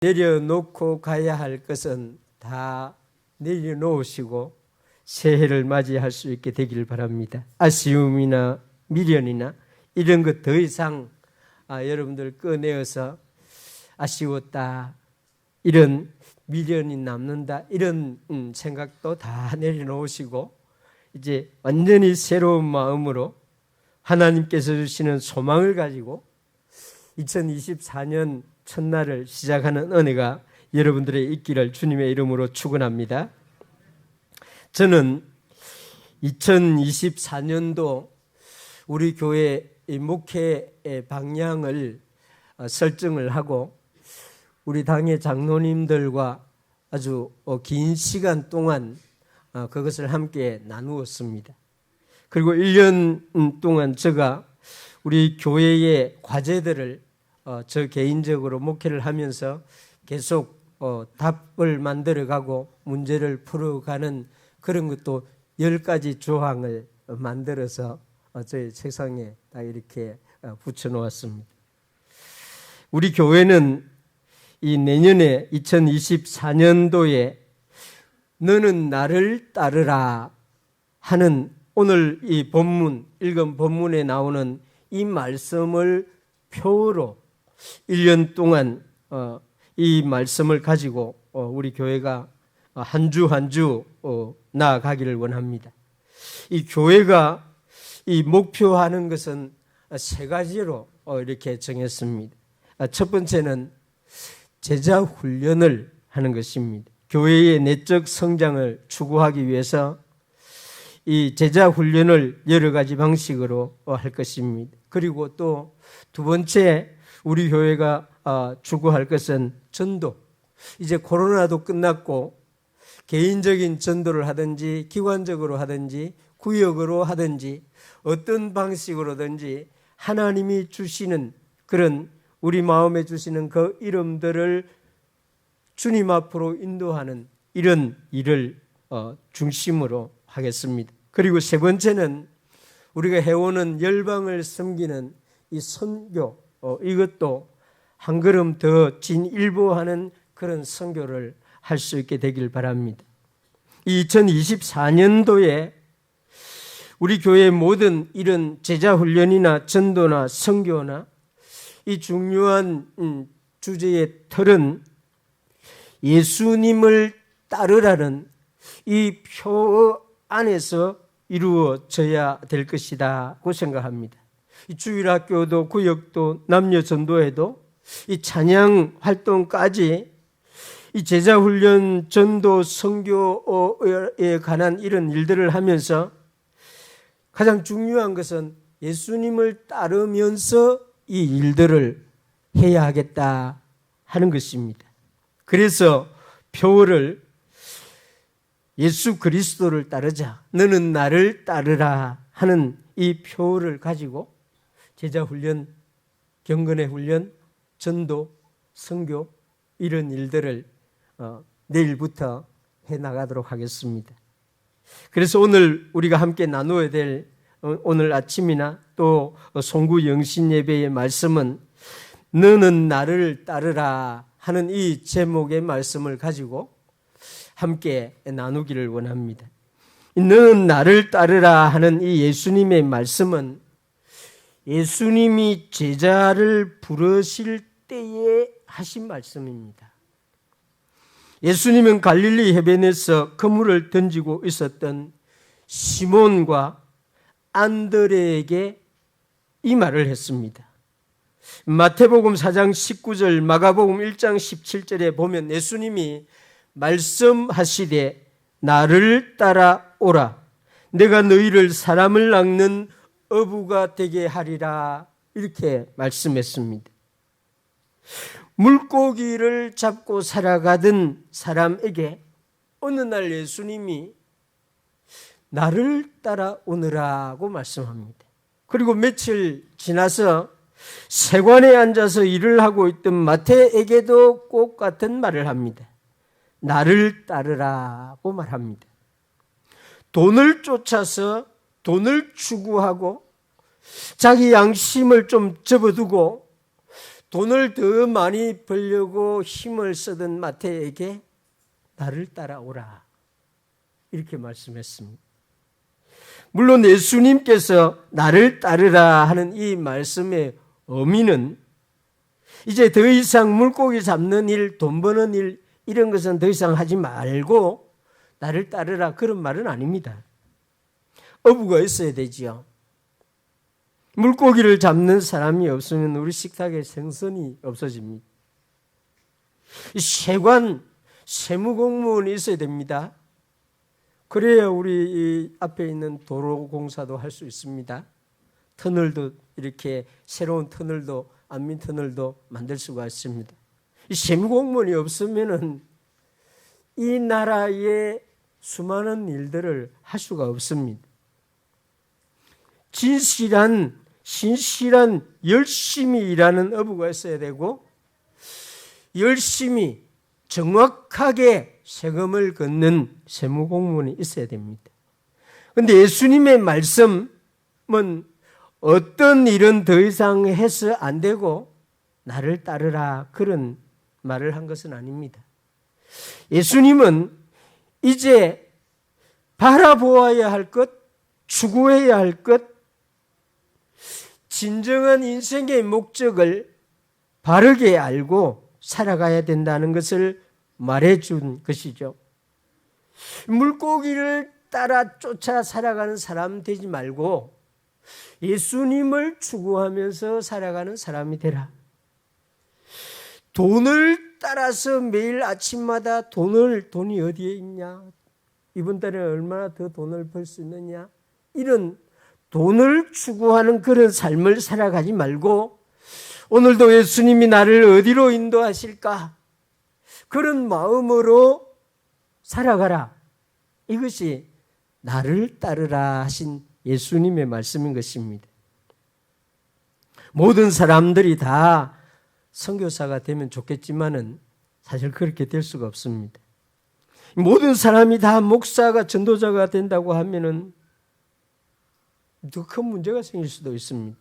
내려놓고 가야 할 것은 다 내려놓으시고 새해를 맞이할 수 있게 되기를 바랍니다. 아쉬움이나 미련이나 이런 것 더 이상 여러분들 꺼내어서 아쉬웠다, 이런 미련이 남는다, 이런 생각도 다 내려놓으시고 이제 완전히 새로운 마음으로 하나님께서 주시는 소망을 가지고 2024년 첫날을 시작하는 은혜가 여러분들의 있기를 주님의 이름으로 축원합니다. 저는 2024년도 우리 교회 목회 방향을 설정을 하고 우리 당의 장로님들과 아주 긴 시간 동안 그것을 함께 나누었습니다. 그리고 1년 동안 제가 우리 교회의 과제들을 저 개인적으로 목회를 하면서 계속 답을 만들어가고 문제를 풀어가는 그런 것도 10가지 조항을 만들어서 저희 책상에 딱 이렇게 붙여놓았습니다. 우리 교회는 이 내년에 2024년도에 너는 나를 따르라 하는 오늘 이 본문, 읽은 본문에 나오는 이 말씀을 표로 1년 동안 이 말씀을 가지고 우리 교회가 한 주 한 주 나아가기를 원합니다. 이 교회가 이 목표하는 것은 3가지로 이렇게 정했습니다. 첫 번째는 제자 훈련을 하는 것입니다. 교회의 내적 성장을 추구하기 위해서 이 제자 훈련을 여러 가지 방식으로 할 것입니다. 그리고 또 두 번째 우리 교회가 추구할 것은 전도. 이제 코로나도 끝났고 개인적인 전도를 하든지 기관적으로 하든지 구역으로 하든지 어떤 방식으로든지 하나님이 주시는 그런 우리 마음에 주시는 그 이름들을 주님 앞으로 인도하는 이런 일을 중심으로 하겠습니다. 그리고 세 번째는 우리가 해오는 열방을 섬기는 이 선교, 이것도 한 걸음 더 진일보하는 그런 선교를 할 수 있게 되길 바랍니다. 이 2024년도에 우리 교회의 모든 이런 제자훈련이나 전도나 선교나 이 중요한 주제의 틀은 예수님을 따르라는 이 표 안에서 이루어져야 될 것이다고 생각합니다. 이 주일학교도 구역도 남녀 전도회도 이 찬양 활동까지 이 제자훈련, 전도, 선교에 관한 이런 일들을 하면서 가장 중요한 것은 예수님을 따르면서 이 일들을 해야 하겠다 하는 것입니다. 그래서 표를 예수 그리스도를 따르자, 너는 나를 따르라 하는 이 표를 가지고 제자훈련, 경건의 훈련, 전도, 선교 이런 일들을 내일부터 해나가도록 하겠습니다. 그래서 오늘 우리가 함께 나누어야 될 오늘 아침이나 또 송구 영신 예배의 말씀은 너는 나를 따르라 하는 이 제목의 말씀을 가지고 함께 나누기를 원합니다. 너는 나를 따르라 하는 이 예수님의 말씀은 예수님이 제자를 부르실 때에 하신 말씀입니다. 예수님은 갈릴리 해변에서 그물을 던지고 있었던 시몬과 안드레에게 이 말을 했습니다. 마태복음 4장 19절, 마가복음 1장 17절에 보면 예수님이 말씀하시되 나를 따라오라. 내가 너희를 사람을 낚는 어부가 되게 하리라. 이렇게 말씀했습니다. 물고기를 잡고 살아가던 사람에게 어느 날 예수님이 나를 따라오느라고 말씀합니다. 그리고 며칠 지나서 세관에 앉아서 일을 하고 있던 마태에게도 꼭 같은 말을 합니다. 나를 따르라고 말합니다. 돈을 쫓아서 돈을 추구하고 자기 양심을 좀 접어두고 돈을 더 많이 벌려고 힘을 쓰던 마태에게 나를 따라오라 이렇게 말씀했습니다. 물론 예수님께서 나를 따르라 하는 이 말씀의 의미는 이제 더 이상 물고기 잡는 일, 돈 버는 일 이런 것은 더 이상 하지 말고 나를 따르라 그런 말은 아닙니다. 어부가 있어야 되지요. 물고기를 잡는 사람이 없으면 우리 식탁에 생선이 없어집니다. 세관, 세무공무원이 있어야 됩니다. 그래야 우리 이 앞에 있는 도로공사도 할 수 있습니다. 터널도 이렇게 새로운 터널도 안민 터널도 만들 수가 있습니다. 이 세무공무원이 없으면은 이 나라의 수많은 일들을 할 수가 없습니다. 신실한 열심히 일하는 어부가 있어야 되고 열심히 정확하게 세금을 걷는 세무공무원이 있어야 됩니다. 그런데 예수님의 말씀은 어떤 일은 더 이상 해서 안 되고 나를 따르라 그런 말을 한 것은 아닙니다. 예수님은 이제 바라보아야 할 것, 추구해야 할 것, 진정한 인생의 목적을 바르게 알고 살아가야 된다는 것을 말해준 것이죠. 물고기를 따라 쫓아 살아가는 사람 되지 말고 예수님을 추구하면서 살아가는 사람이 되라. 돈을 따라서 매일 아침마다 돈이 어디에 있냐? 이번 달에 얼마나 더 돈을 벌 수 있느냐? 이런 돈을 추구하는 그런 삶을 살아가지 말고 오늘도 예수님이 나를 어디로 인도하실까? 그런 마음으로 살아가라. 이것이 나를 따르라 하신 예수님의 말씀인 것입니다. 모든 사람들이 다 선교사가 되면 좋겠지만은 사실 그렇게 될 수가 없습니다. 모든 사람이 다 목사가 전도자가 된다고 하면은 더 큰 문제가 생길 수도 있습니다.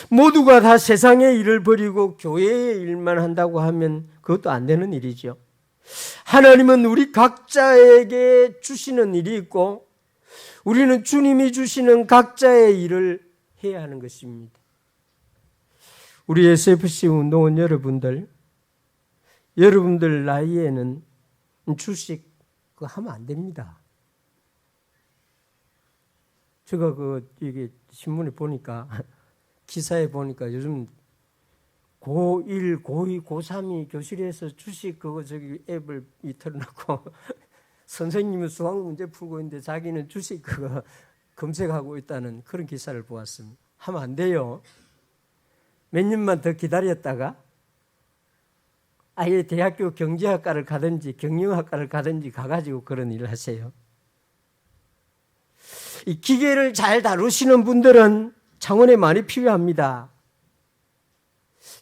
모두가 다 세상의 일을 버리고 교회의 일만 한다고 하면 그것도 안 되는 일이죠. 하나님은 우리 각자에게 주시는 일이 있고 우리는 주님이 주시는 각자의 일을 해야 하는 것입니다. 우리 SFC 운동원 여러분들 나이에는 주식 그거 하면 안 됩니다. 제가 이게 신문에 보니까 기사에 보니까 요즘 고1, 고2, 고3이 교실에서 주식 앱을 틀어놓고 선생님은 수학 문제 풀고 있는데 자기는 주식 검색하고 있다는 그런 기사를 보았습니다. 하면 안 돼요. 몇 년만 더 기다렸다가 아예 대학교 경제학과를 가든지 경영학과를 가든지 가가지고 그런 일을 하세요. 이 기계를 잘 다루시는 분들은 창원에 많이 필요합니다.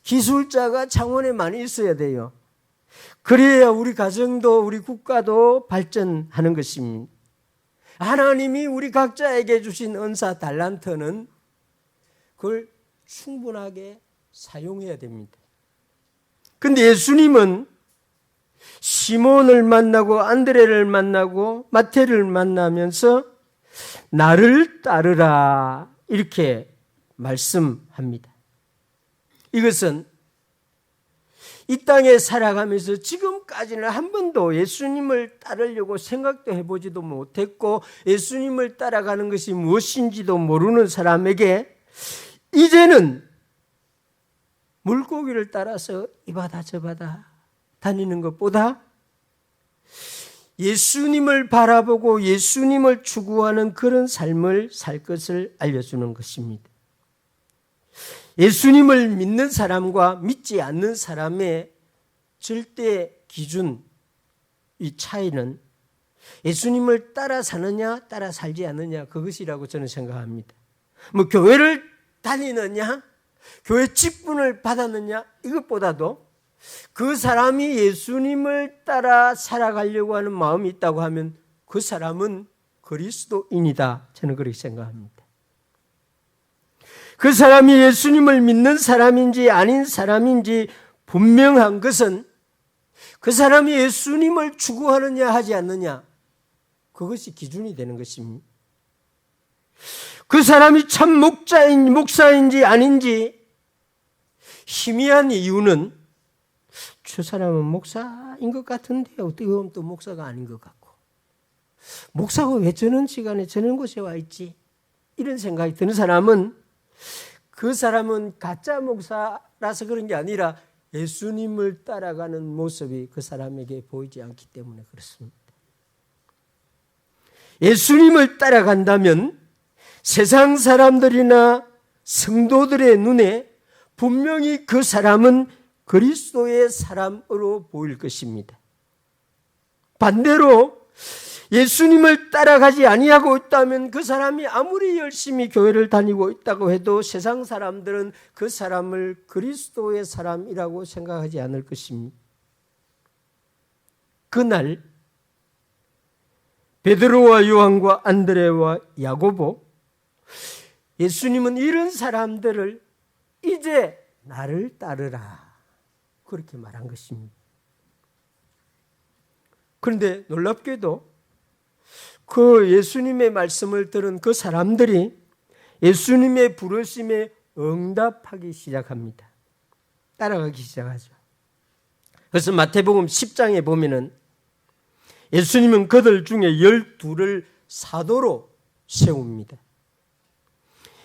기술자가 창원에 많이 있어야 돼요. 그래야 우리 가정도 우리 국가도 발전하는 것입니다. 하나님이 우리 각자에게 주신 은사 달란트는 그걸 충분하게 사용해야 됩니다. 그런데 예수님은 시몬을 만나고 안드레를 만나고 마태를 만나면서 나를 따르라 이렇게 말씀합니다. 이것은 이 땅에 살아가면서 지금까지는 한 번도 예수님을 따르려고 생각도 해보지도 못했고 예수님을 따라가는 것이 무엇인지도 모르는 사람에게 이제는 물고기를 따라서 이 바다 저 바다 다니는 것보다 예수님을 바라보고 예수님을 추구하는 그런 삶을 살 것을 알려주는 것입니다. 예수님을 믿는 사람과 믿지 않는 사람의 절대 기준, 이 차이는 예수님을 따라 사느냐 따라 살지 않느냐 그것이라고 저는 생각합니다. 뭐 교회를 다니느냐 교회 직분을 받았느냐 이것보다도 그 사람이 예수님을 따라 살아가려고 하는 마음이 있다고 하면 그 사람은 그리스도인이다. 저는 그렇게 생각합니다. 그 사람이 예수님을 믿는 사람인지 아닌 사람인지 분명한 것은 그 사람이 예수님을 추구하느냐 하지 않느냐, 그것이 기준이 되는 것입니다. 그 사람이 참 목사인지 아닌지 희미한 이유는 저 사람은 목사인 것 같은데 어떻게 보면 또 목사가 아닌 것 같고, 목사가 왜 저런 시간에 저런 곳에 와 있지? 이런 생각이 드는 사람은 그 사람은 가짜 목사라서 그런 게 아니라 예수님을 따라가는 모습이 그 사람에게 보이지 않기 때문에 그렇습니다. 예수님을 따라간다면 세상 사람들이나 성도들의 눈에 분명히 그 사람은 그리스도의 사람으로 보일 것입니다. 반대로 예수님을 따라가지 아니하고 있다면 그 사람이 아무리 열심히 교회를 다니고 있다고 해도 세상 사람들은 그 사람을 그리스도의 사람이라고 생각하지 않을 것입니다. 그날 베드로와 요한과 안드레와 야고보, 예수님은 이런 사람들을 이제 나를 따르라 그렇게 말한 것입니다. 그런데 놀랍게도 그 예수님의 말씀을 들은 그 사람들이 예수님의 부르심에 응답하기 시작합니다. 따라가기 시작하죠. 그래서 마태복음 10장에 보면은 예수님은 그들 중에 12를 사도로 세웁니다.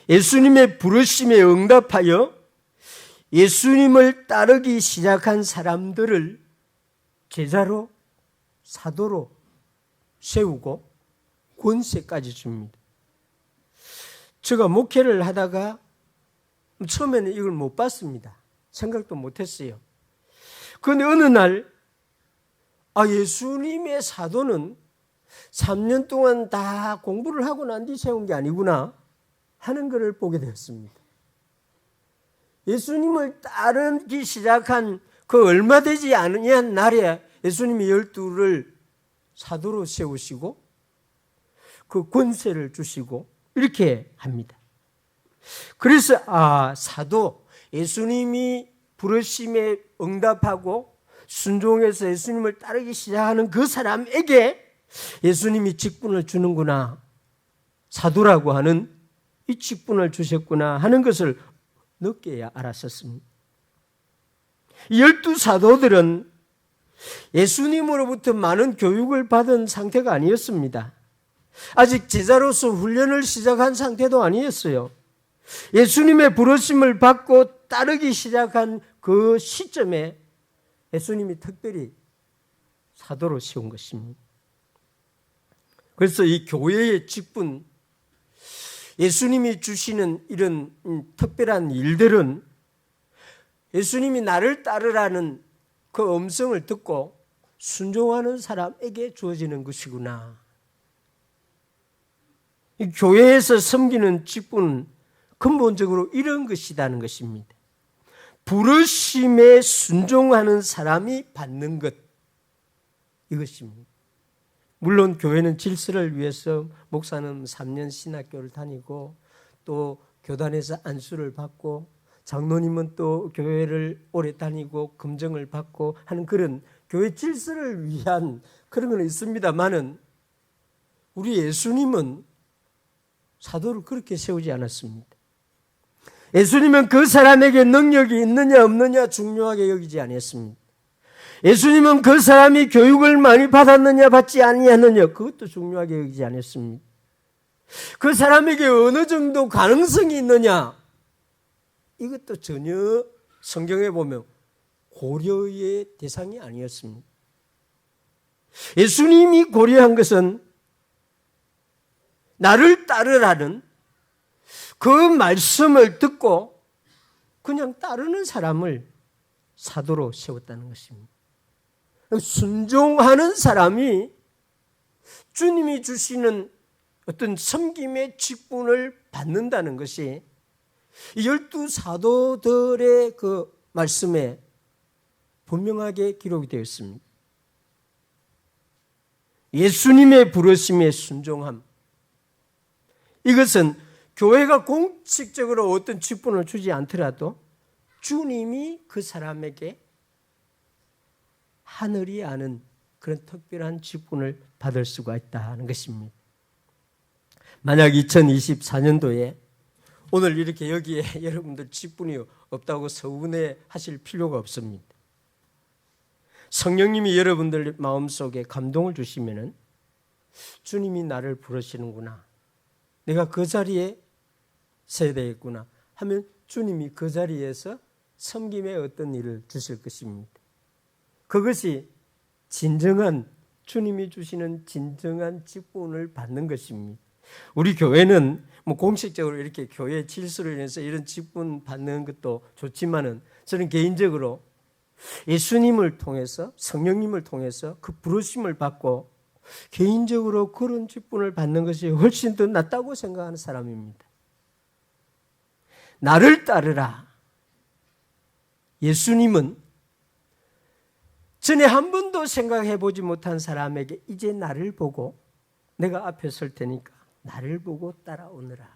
예수님의 부르심에 응답하여 예수님을 따르기 시작한 사람들을 제자로, 사도로 세우고 권세까지 줍니다. 제가 목회를 하다가 처음에는 이걸 못 봤습니다. 생각도 못했어요. 그런데 어느 날 예수님의 사도는 3년 동안 다 공부를 하고 난 뒤 세운 게 아니구나 하는 것을 보게 되었습니다. 예수님을 따르기 시작한 그 얼마 되지 않은 날에 예수님이 12를 사도로 세우시고 그 권세를 주시고 이렇게 합니다. 그래서 사도, 예수님이 부르심에 응답하고 순종해서 예수님을 따르기 시작하는 그 사람에게 예수님이 직분을 주는구나, 사도라고 하는 이 직분을 주셨구나 하는 것을 늦게야 알았었습니다. 12 사도들은 예수님으로부터 많은 교육을 받은 상태가 아니었습니다. 아직 제자로서 훈련을 시작한 상태도 아니었어요. 예수님의 부르심을 받고 따르기 시작한 그 시점에 예수님이 특별히 사도로 세운 것입니다. 그래서 이 교회의 직분, 예수님이 주시는 이런 특별한 일들은 예수님이 나를 따르라는 그 음성을 듣고 순종하는 사람에게 주어지는 것이구나. 이 교회에서 섬기는 직분은 근본적으로 이런 것이라는 것입니다. 부르심에 순종하는 사람이 받는 것, 이것입니다. 물론 교회는 질서를 위해서 목사는 3년 신학교를 다니고 또 교단에서 안수를 받고 장로님은 또 교회를 오래 다니고 검증을 받고 하는 그런 교회 질서를 위한 그런 건 있습니다만은 우리 예수님은 사도를 그렇게 세우지 않았습니다. 예수님은 그 사람에게 능력이 있느냐 없느냐 중요하게 여기지 않았습니다. 예수님은 그 사람이 교육을 많이 받았느냐 받지 아니하느냐 그것도 중요하게 여기지 않았습니다. 그 사람에게 어느 정도 가능성이 있느냐 이것도 전혀 성경에 보면 고려의 대상이 아니었습니다. 예수님이 고려한 것은 나를 따르라는 그 말씀을 듣고 그냥 따르는 사람을 사도로 세웠다는 것입니다. 순종하는 사람이 주님이 주시는 어떤 섬김의 직분을 받는다는 것이 12 사도들의 그 말씀에 분명하게 기록이 되어 있습니다. 예수님의 부르심에 순종함, 이것은 교회가 공식적으로 어떤 직분을 주지 않더라도 주님이 그 사람에게 하늘이 아는 그런 특별한 직분을 받을 수가 있다는 것입니다. 만약 2024년도에 오늘 이렇게 여기에 여러분들 직분이 없다고 서운해 하실 필요가 없습니다. 성령님이 여러분들 마음속에 감동을 주시면은 주님이 나를 부르시는구나, 내가 그 자리에 서야 되겠구나 하면 주님이 그 자리에서 섬김의 어떤 일을 주실 것입니다. 그것이 진정한 주님이 주시는 진정한 직분을 받는 것입니다. 우리 교회는 공식적으로 이렇게 교회 질서로 인해서 이런 직분 받는 것도 좋지만은 저는 개인적으로 예수님을 통해서 성령님을 통해서 그 부르심을 받고 개인적으로 그런 직분을 받는 것이 훨씬 더 낫다고 생각하는 사람입니다. 나를 따르라. 예수님은 전에 한 번도 생각해 보지 못한 사람에게 이제 나를 보고 내가 앞에 설 테니까 나를 보고 따라오느라.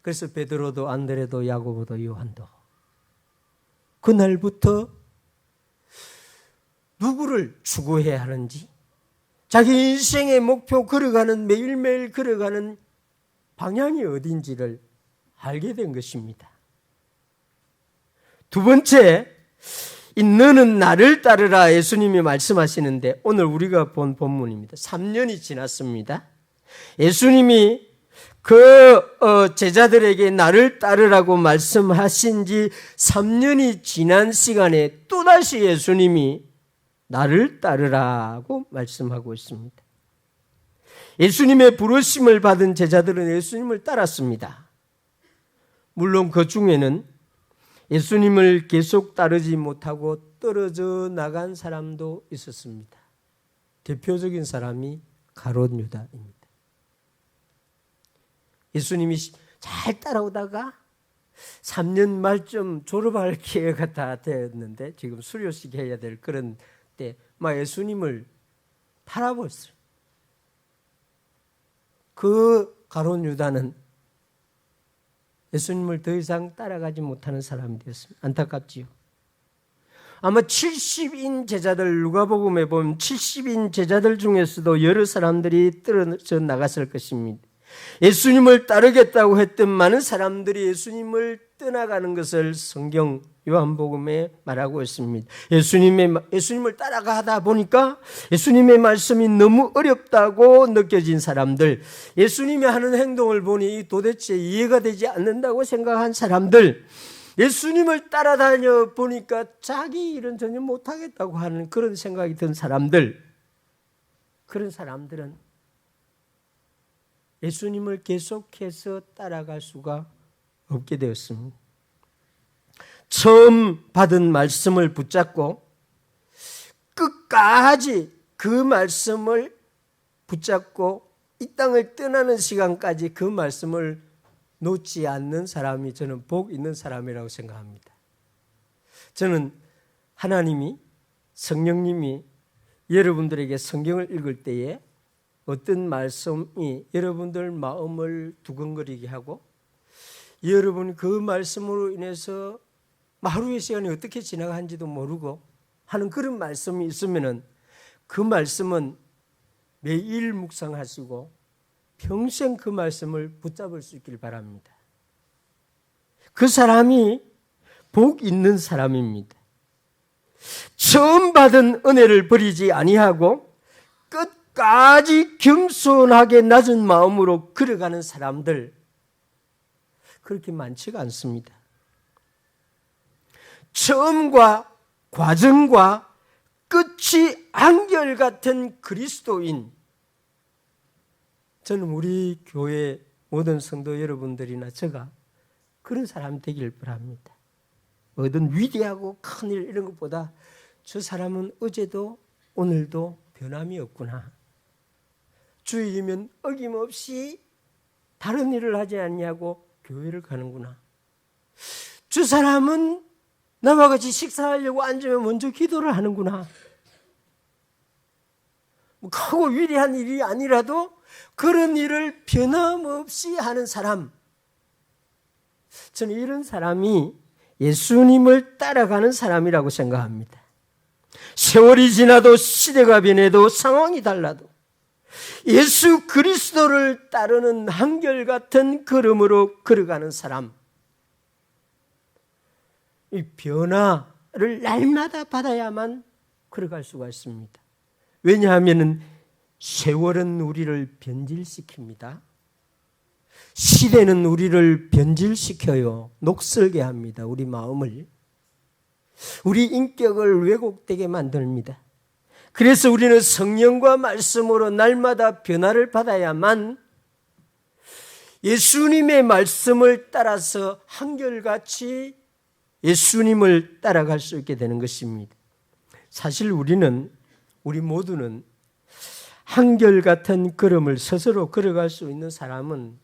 그래서 베드로도 안드레도 야고보도 요한도 그날부터 누구를 추구해야 하는지, 자기 인생의 목표 걸어가는, 매일매일 걸어가는 방향이 어딘지를 알게 된 것입니다. 두 번째, 이 너는 나를 따르라 예수님이 말씀하시는데 오늘 우리가 본 본문입니다. 3년이 지났습니다. 예수님이 제자들에게 나를 따르라고 말씀하신 지 3년이 지난 시간에 또다시 예수님이 나를 따르라고 말씀하고 있습니다. 예수님의 부르심을 받은 제자들은 예수님을 따랐습니다. 물론 그 중에는 예수님을 계속 따르지 못하고 떨어져 나간 사람도 있었습니다. 대표적인 사람이 가룟 유다입니다. 예수님이 잘 따라오다가 3년 말쯤 졸업할 기회가 다 되었는데 지금 수료식 해야 될 그런 때 막 예수님을 팔아버렸어요. 그 가룟 유다는 예수님을 더 이상 따라가지 못하는 사람이 되었습니다. 안타깝지요. 아마 70인 제자들, 누가복음에 보면 70인 제자들 중에서도 여러 사람들이 떨어져 나갔을 것입니다. 예수님을 따르겠다고 했던 많은 사람들이 예수님을 떠나가는 것을 성경 요한복음에 말하고 있습니다. 예수님을 따라가다 보니까 예수님의 말씀이 너무 어렵다고 느껴진 사람들, 예수님이 하는 행동을 보니 도대체 이해가 되지 않는다고 생각한 사람들, 예수님을 따라다녀 보니까 자기 일은 전혀 못하겠다고 하는 그런 생각이 든 사람들, 그런 사람들은 예수님을 계속해서 따라갈 수가 없게 되었습니다. 처음 받은 말씀을 붙잡고 끝까지 그 말씀을 붙잡고 이 땅을 떠나는 시간까지 그 말씀을 놓지 않는 사람이 저는 복 있는 사람이라고 생각합니다. 저는 하나님이, 성령님이 여러분들에게 성경을 읽을 때에 어떤 말씀이 여러분들 마음을 두근거리게 하고 여러분 그 말씀으로 인해서 하루의 시간이 어떻게 지나간지도 모르고 하는 그런 말씀이 있으면은 그 말씀은 매일 묵상하시고 평생 그 말씀을 붙잡을 수 있길 바랍니다. 그 사람이 복 있는 사람입니다. 처음 받은 은혜를 버리지 아니하고 끝까지 겸손하게 낮은 마음으로 걸어가는 사람들, 그렇게 많지가 않습니다. 처음과 과정과 끝이 한결같은 그리스도인, 저는 우리 교회 모든 성도 여러분들이나 제가 그런 사람 되길 바랍니다. 어떤 위대하고 큰일 이런 것보다 저 사람은 어제도 오늘도 변함이 없구나. 주일이면 어김없이 다른 일을 하지 않냐고 교회를 가는구나. 저 사람은 나와 같이 식사하려고 앉으면 먼저 기도를 하는구나. 크고 위대한 일이 아니라도 그런 일을 변함없이 하는 사람, 저는 이런 사람이 예수님을 따라가는 사람이라고 생각합니다. 세월이 지나도 시대가 변해도 상황이 달라도 예수 그리스도를 따르는 한결같은 걸음으로 걸어가는 사람, 이 변화를 날마다 받아야만 걸어갈 수가 있습니다. 왜냐하면 세월은 우리를 변질시킵니다. 시대는 우리를 변질시켜요. 녹슬게 합니다. 우리 마음을. 우리 인격을 왜곡되게 만듭니다. 그래서 우리는 성령과 말씀으로 날마다 변화를 받아야만 예수님의 말씀을 따라서 한결같이 예수님을 따라갈 수 있게 되는 것입니다. 사실 우리 모두는 한결같은 걸음을 스스로 걸어갈 수 있는 사람은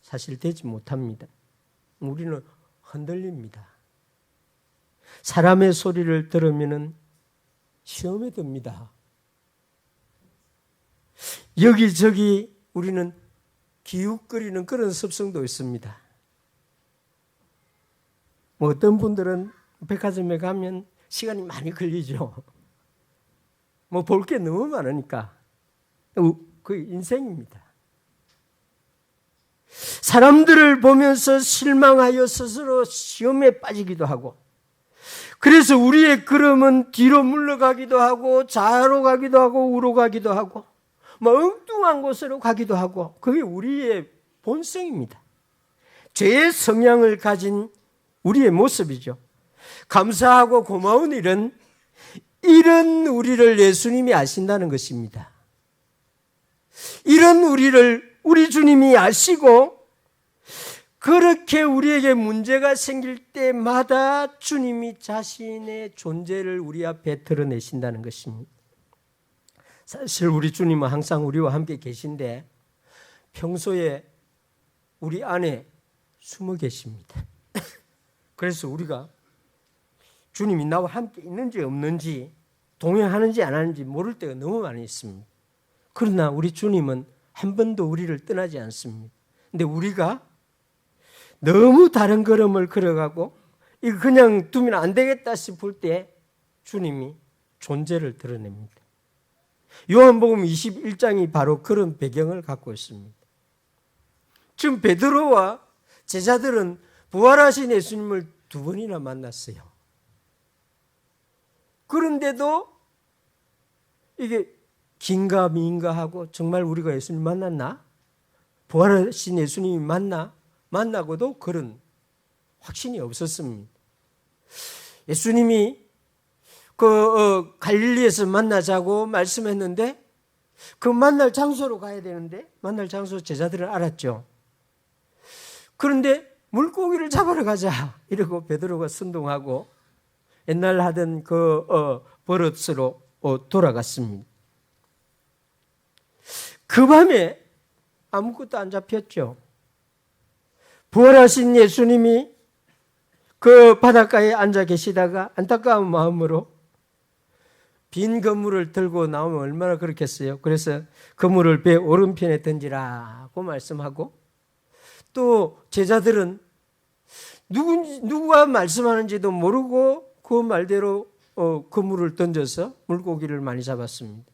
사실 되지 못합니다. 우리는 흔들립니다. 사람의 소리를 들으면 시험에 듭니다. 여기저기 우리는 기웃거리는 그런 습성도 있습니다. 어떤 분들은 백화점에 가면 시간이 많이 걸리죠. 볼 게 너무 많으니까. 그 인생입니다. 사람들을 보면서 실망하여 스스로 시험에 빠지기도 하고, 그래서 우리의 걸음은 뒤로 물러가기도 하고 좌로 가기도 하고 우로 가기도 하고 엉뚱한 곳으로 가기도 하고, 그게 우리의 본성입니다. 죄의 성향을 가진 우리의 모습이죠. 감사하고 고마운 일은 이런 우리를 예수님이 아신다는 것입니다. 이런 우리를 우리 주님이 아시고 그렇게 우리에게 문제가 생길 때마다 주님이 자신의 존재를 우리 앞에 드러내신다는 것입니다. 사실 우리 주님은 항상 우리와 함께 계신데 평소에 우리 안에 숨어 계십니다. 그래서 우리가 주님이 나와 함께 있는지 없는지, 동행하는지 안 하는지 모를 때가 너무 많이 있습니다. 그러나 우리 주님은 한 번도 우리를 떠나지 않습니다. 근데 우리가 너무 다른 걸음을 걸어가고 이거 그냥 두면 안 되겠다 싶을 때 주님이 존재를 드러냅니다. 요한복음 21장이 바로 그런 배경을 갖고 있습니다. 지금 베드로와 제자들은 부활하신 예수님을 두 번이나 만났어요. 그런데도 이게 긴가 미인가 하고, 정말 우리가 예수님 만났나? 부활하신 예수님이 만나고도 그런 확신이 없었습니다. 예수님이 갈릴리에서 만나자고 말씀했는데 그 만날 장소로 가야 되는데, 만날 장소 제자들은 알았죠. 그런데 물고기를 잡으러 가자 이러고 베드로가 선동하고 옛날 하던 버릇으로 돌아갔습니다. 그 밤에 아무것도 안 잡혔죠. 부활하신 예수님이 그 바닷가에 앉아 계시다가 안타까운 마음으로 빈 그물을 들고 나오면 얼마나 그렇겠어요. 그래서 그물을 배 오른편에 던지라고 말씀하고, 또 제자들은 누가 말씀하는지도 모르고 그 말대로 그물을 던져서 물고기를 많이 잡았습니다.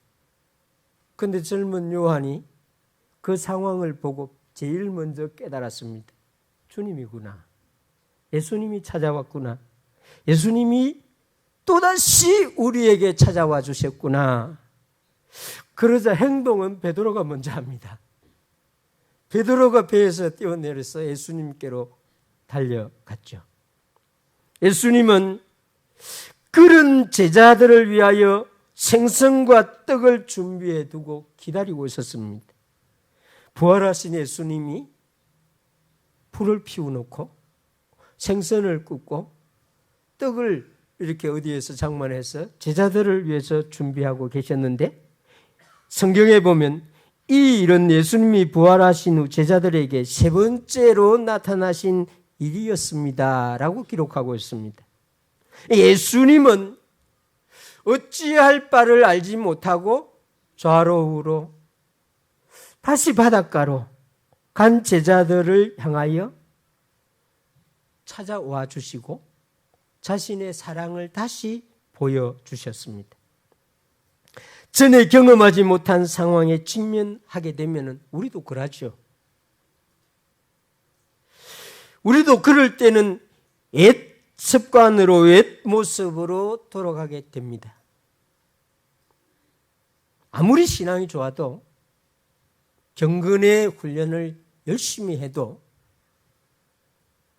그런데 젊은 요한이 그 상황을 보고 제일 먼저 깨달았습니다. 주님이구나. 예수님이 찾아왔구나. 예수님이 또다시 우리에게 찾아와 주셨구나. 그러자 행동은 베드로가 먼저 합니다. 베드로가 배에서 뛰어내려서 예수님께로 달려갔죠. 예수님은 그런 제자들을 위하여 생선과 떡을 준비해 두고 기다리고 있었습니다. 부활하신 예수님이 불을 피워놓고 생선을 굽고 떡을 이렇게 어디에서 장만해서 제자들을 위해서 준비하고 계셨는데, 성경에 보면 이 일은 예수님이 부활하신 후 제자들에게 세 번째로 나타나신 일이었습니다 라고 기록하고 있습니다. 예수님은 어찌할 바를 알지 못하고 좌로 우로 다시 바닷가로 간 제자들을 향하여 찾아와 주시고 자신의 사랑을 다시 보여주셨습니다. 전에 경험하지 못한 상황에 직면하게 되면 우리도 그러죠. 우리도 그럴 때는 옛 습관으로, 옛 모습으로 돌아가게 됩니다. 아무리 신앙이 좋아도 경건의 훈련을 열심히 해도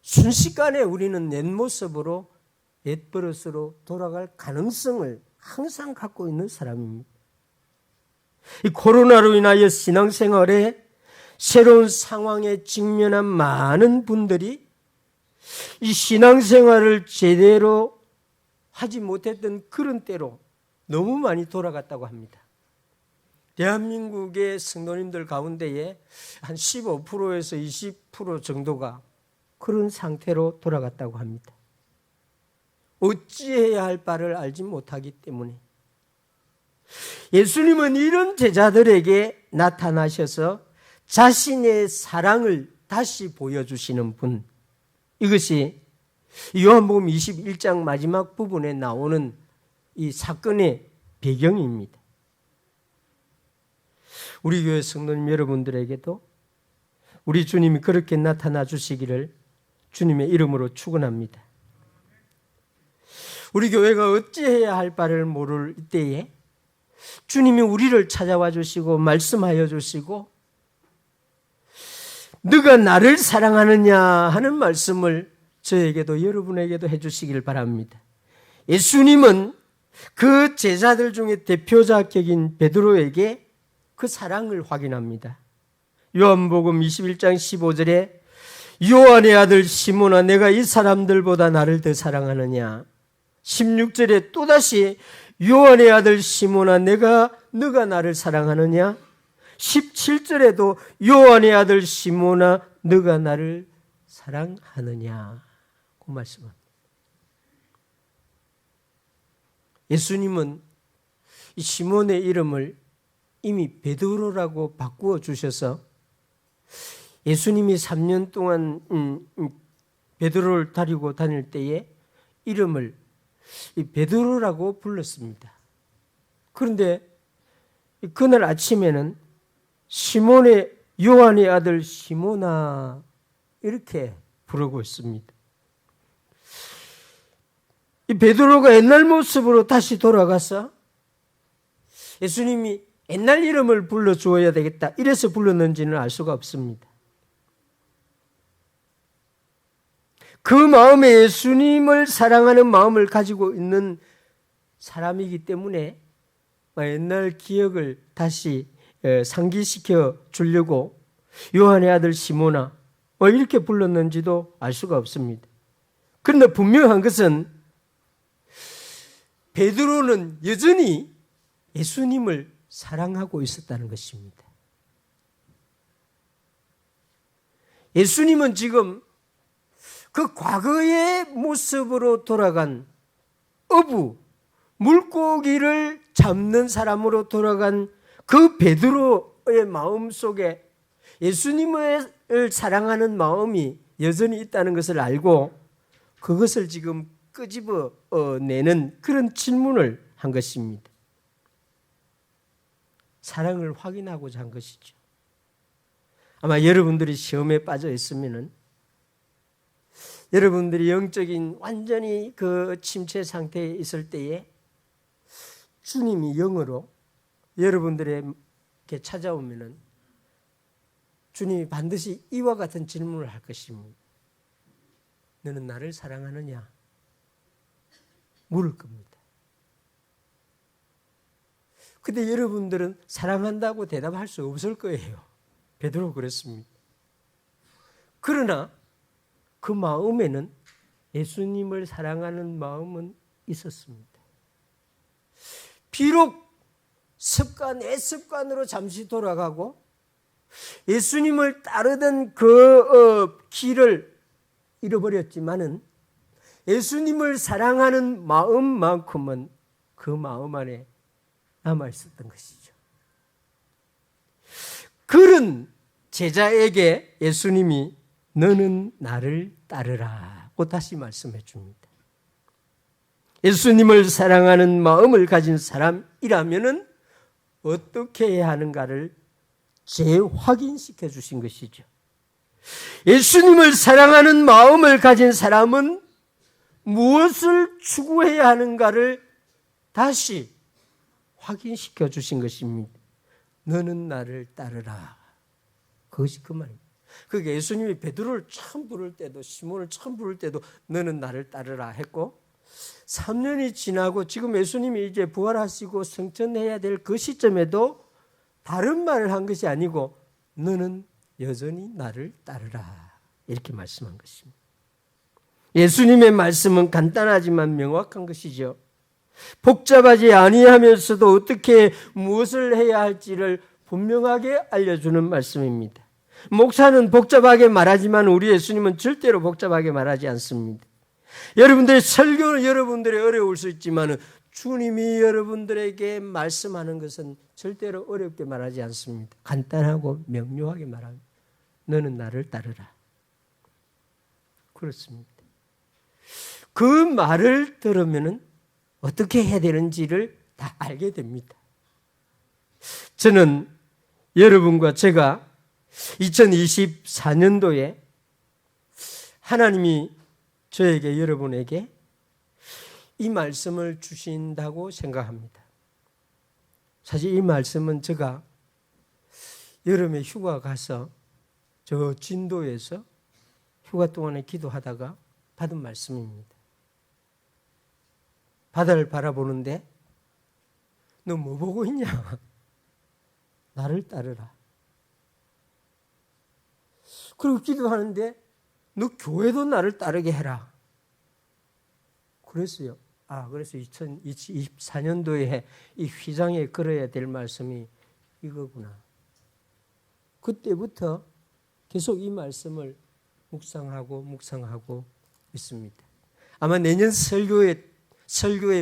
순식간에 우리는 옛 모습으로, 옛 버릇으로 돌아갈 가능성을 항상 갖고 있는 사람입니다. 이 코로나로 인하여 신앙생활에 새로운 상황에 직면한 많은 분들이 이 신앙생활을 제대로 하지 못했던 그런 때로 너무 많이 돌아갔다고 합니다. 대한민국의 성도님들 가운데에 한 15%에서 20% 정도가 그런 상태로 돌아갔다고 합니다. 어찌해야 할 바를 알지 못하기 때문에 예수님은 이런 제자들에게 나타나셔서 자신의 사랑을 다시 보여주시는 분, 이것이 요한복음 21장 마지막 부분에 나오는 이 사건의 배경입니다. 우리 교회 성도님 여러분들에게도 우리 주님이 그렇게 나타나 주시기를 주님의 이름으로 축원합니다. 우리 교회가 어찌해야 할 바를 모를 때에 주님이 우리를 찾아와 주시고 말씀하여 주시고 너가 나를 사랑하느냐 하는 말씀을 저에게도 여러분에게도 해주시길 바랍니다. 예수님은 그 제자들 중에 대표자격인 베드로에게 그 사랑을 확인합니다. 요한복음 21장 15절에 요한의 아들 시몬아 내가 이 사람들보다 나를 더 사랑하느냐. 16절에 또다시 요한의 아들 시몬아 너가 나를 사랑하느냐. 17절에도 요한의 아들 시몬아 너가 나를 사랑하느냐 그 말씀합니다. 예수님은 이 시몬의 이름을 이미 베드로라고 바꾸어 주셔서 예수님이 3년 동안 베드로를 데리고 다닐 때에 이름을 베드로라고 불렀습니다. 그런데 그날 아침에는 시몬의 요한의 아들 시몬아 이렇게 부르고 있습니다. 이 베드로가 옛날 모습으로 다시 돌아가서 예수님이 옛날 이름을 불러주어야 되겠다 이래서 불렀는지는 알 수가 없습니다. 그 마음에 예수님을 사랑하는 마음을 가지고 있는 사람이기 때문에 옛날 기억을 다시 상기시켜 주려고 요한의 아들 시몬아 이렇게 불렀는지도 알 수가 없습니다. 그런데 분명한 것은 베드로는 여전히 예수님을 사랑하고 있었다는 것입니다. 예수님은 지금 그 과거의 모습으로 돌아간 어부, 물고기를 잡는 사람으로 돌아간 그 베드로의 마음 속에 예수님을 사랑하는 마음이 여전히 있다는 것을 알고 그것을 지금 끄집어내는 그런 질문을 한 것입니다. 사랑을 확인하고자 한 것이죠. 아마 여러분들이 시험에 빠져 있으면은 여러분들이 영적인 완전히 그 침체 상태에 있을 때에 주님이 영으로 여러분들에게 찾아오면은 주님이 반드시 이와 같은 질문을 할 것입니다. 너는 나를 사랑하느냐? 물을 겁니다. 근데 여러분들은 사랑한다고 대답할 수 없을 거예요. 베드로 그랬습니다. 그러나 그 마음에는 예수님을 사랑하는 마음은 있었습니다. 비록 습관으로 잠시 돌아가고 예수님을 따르던 그 길을 잃어버렸지만은 예수님을 사랑하는 마음만큼은 그 마음 안에 남아 있었던 것이죠. 그런 제자에게 예수님이 너는 나를 따르라 다시 말씀해 줍니다. 예수님을 사랑하는 마음을 가진 사람이라면 어떻게 해야 하는가를 재확인시켜 주신 것이죠. 예수님을 사랑하는 마음을 가진 사람은 무엇을 추구해야 하는가를 다시 확인시켜 주신 것입니다. 너는 나를 따르라. 그것이 그 말입니다. 그게 예수님이 베드로를 처음 부를 때도, 시몬을 처음 부를 때도 너는 나를 따르라 했고, 3년이 지나고 지금 예수님이 이제 부활하시고 승천해야 될 그 시점에도 다른 말을 한 것이 아니고 너는 여전히 나를 따르라 이렇게 말씀한 것입니다. 예수님의 말씀은 간단하지만 명확한 것이죠. 복잡하지 아니하면서도 어떻게 무엇을 해야 할지를 분명하게 알려주는 말씀입니다. 목사는 복잡하게 말하지만 우리 예수님은 절대로 복잡하게 말하지 않습니다. 여러분들의 설교는 여러분들의 어려울 수 있지만 주님이 여러분들에게 말씀하는 것은 절대로 어렵게 말하지 않습니다. 간단하고 명료하게 말합니다. 너는 나를 따르라. 그렇습니다. 그 말을 들으면 어떻게 해야 되는지를 다 알게 됩니다. 저는 여러분과 제가 2024년도에 하나님이 저에게, 여러분에게 이 말씀을 주신다고 생각합니다. 사실 이 말씀은 제가 여름에 휴가 가서 저 진도에서 휴가 동안에 기도하다가 받은 말씀입니다. 바다를 바라보는데 너 뭐 보고 있냐? 나를 따르라. 그리고 기도하는데 너 교회도 나를 따르게 해라. 그랬어요. 그래서 2024년도에 이 휘장에 걸어야 될 말씀이 이거구나. 그때부터 계속 이 말씀을 묵상하고 있습니다. 아마 내년 설교의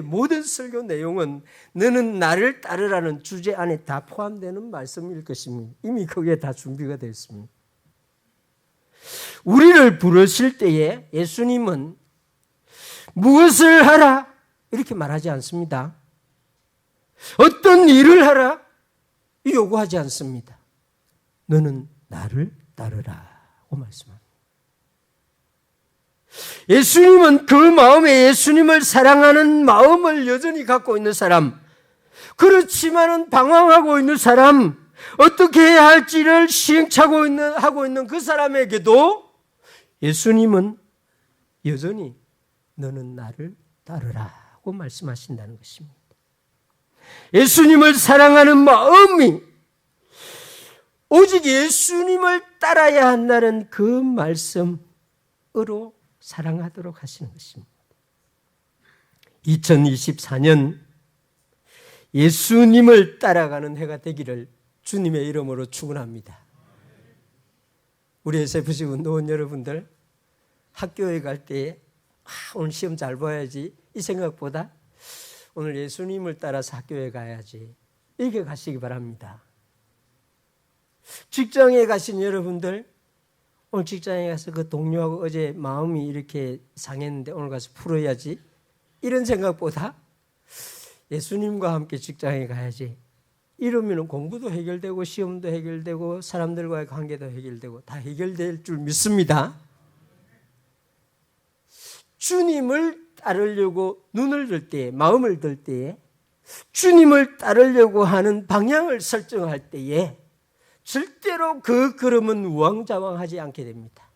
모든 설교 내용은 너는 나를 따르라는 주제 안에 다 포함되는 말씀일 것입니다. 이미 거기에 다 준비가 되어 있습니다. 우리를 부르실 때에 예수님은 무엇을 하라 이렇게 말하지 않습니다. 어떤 일을 하라 요구하지 않습니다. 너는 나를 따르라고 말씀합니다. 예수님은 그 마음에 예수님을 사랑하는 마음을 여전히 갖고 있는 사람, 그렇지만은 방황하고 있는 사람, 어떻게 해야 할지를 하고 있는 그 사람에게도 예수님은 여전히 너는 나를 따르라고 말씀하신다는 것입니다. 예수님을 사랑하는 마음이 오직 예수님을 따라야 한다는 그 말씀으로 사랑하도록 하시는 것입니다. 2024년 예수님을 따라가는 해가 되기를 주님의 이름으로 축원합니다. 우리 SFC 운동원 여러분들 학교에 갈 때에 오늘 시험 잘 봐야지 이 생각보다 오늘 예수님을 따라서 학교에 가야지 이렇게 가시기 바랍니다. 직장에 가신 여러분들 오늘 직장에 가서 그 동료하고 어제 마음이 이렇게 상했는데 오늘 가서 풀어야지 이런 생각보다 예수님과 함께 직장에 가야지 이러면 공부도 해결되고 시험도 해결되고 사람들과의 관계도 해결되고 다 해결될 줄 믿습니다. 주님을 따르려고 눈을 들 때에, 마음을 들 때에, 주님을 따르려고 하는 방향을 설정할 때에 절대로 그 걸음은 우왕좌왕하지 않게 됩니다.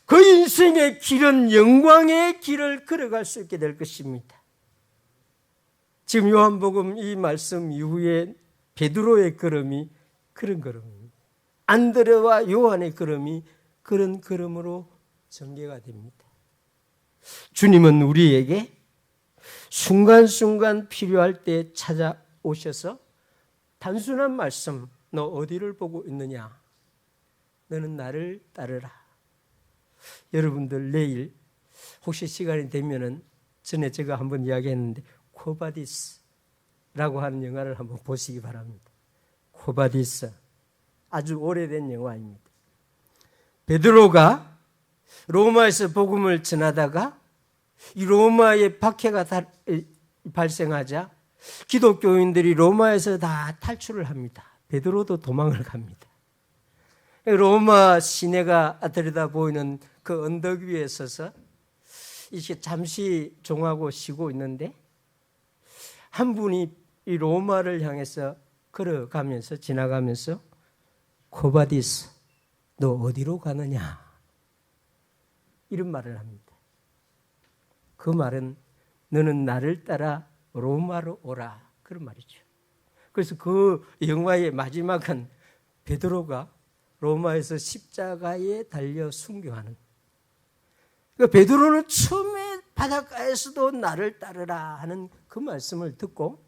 그 인생의 길은 영광의 길을 걸어갈 수 있게 될 것입니다. 지금 요한복음 이 말씀 이후에 베드로의 걸음이 그런 걸음입니다. 안드레와 요한의 걸음이 그런 걸음으로 전개가 됩니다. 주님은 우리에게 순간순간 필요할 때 찾아오셔서 단순한 말씀, 너 어디를 보고 있느냐? 너는 나를 따르라. 여러분들 내일 혹시 시간이 되면은 전에 제가 한번 이야기했는데 코바디스라고 하는 영화를 한번 보시기 바랍니다. 코바디스 아주 오래된 영화입니다. 베드로가 로마에서 복음을 전하다가 이 로마의 박해가 발생하자 기독교인들이 로마에서 다 탈출을 합니다. 베드로도 도망을 갑니다. 로마 시내가 들여다 보이는 그 언덕 위에 서서 이렇게 잠시 종하고 쉬고 있는데 한 분이 이 로마를 향해서 걸어가면서 지나가면서 코바디스 너 어디로 가느냐 이런 말을 합니다. 그 말은 너는 나를 따라 로마로 오라 그런 말이죠. 그래서 그 영화의 마지막은 베드로가 로마에서 십자가에 달려 순교하는. 그러니까 베드로는 처음에 바닷가에서도 나를 따르라 하는 그 말씀을 듣고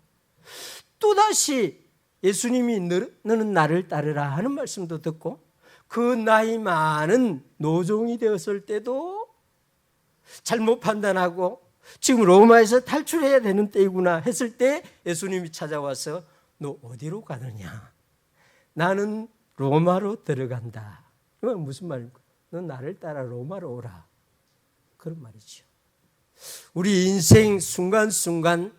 또다시 예수님이 너는 나를 따르라 하는 말씀도 듣고 그 나이 많은 노종이 되었을 때도 잘못 판단하고 지금 로마에서 탈출해야 되는 때이구나 했을 때 예수님이 찾아와서 너 어디로 가느냐? 나는 로마로 들어간다. 이건 무슨 말입니까? 너 나를 따라 로마로 오라. 그런 말이죠. 우리 인생 순간순간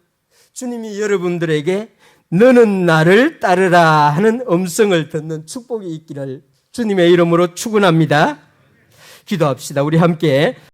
주님이 여러분들에게 너는 나를 따르라 하는 음성을 듣는 축복이 있기를 주님의 이름으로 축원합니다. 기도합시다. 우리 함께